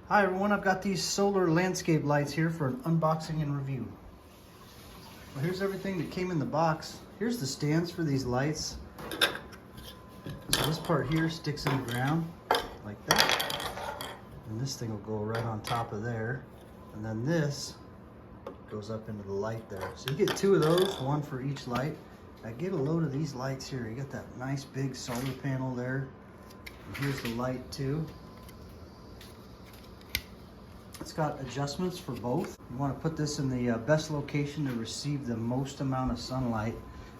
Hi everyone, I've got these solar landscape lights here for an unboxing and review. Well, here's everything that came in the box. Here's the stands for these lights. So this part here sticks in the ground like that. And this thing will go right on top of there. And then this goes up into the light there. So you get two of those, one for each light. I get a load of these lights here. You got that nice big solar panel there. And here's the light too. It's got adjustments for both. You want to put this in the best location to receive the most amount of sunlight.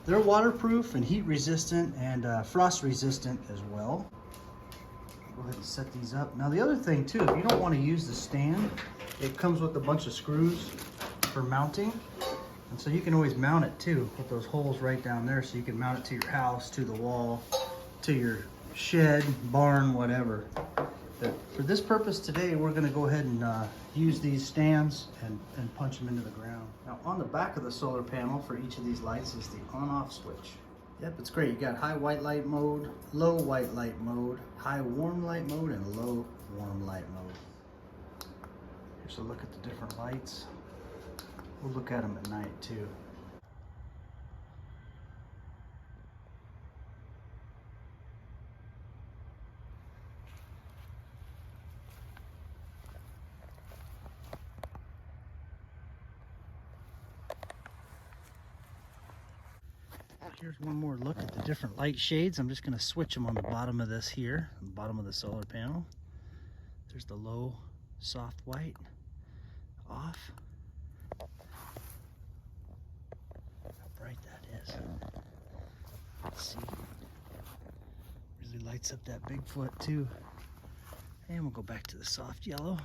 They're waterproof and heat resistant and frost resistant as well. Go ahead and set these up. Now the other thing too, if you don't want to use the stand, it comes with a bunch of screws for mounting. And so you can always mount it too. Put those holes right down there so you can mount it to your house, to the wall, to your shed, barn, whatever. But for this purpose today, we're going to go ahead and use these stands and punch them into the ground. Now on the back of the solar panel for each of these lights is the on-off switch. Yep, it's great. You got high white light mode, low white light mode, high warm light mode, and low warm light mode. Here's a look at the different lights. We'll look at them at night too. Here's one more look at the different light shades. I'm just going to switch them on the bottom of this here, the bottom of the solar panel. There's the low, soft white, off. How bright that is. Let's see. Really lights up that Bigfoot too. And we'll go back to the soft yellow.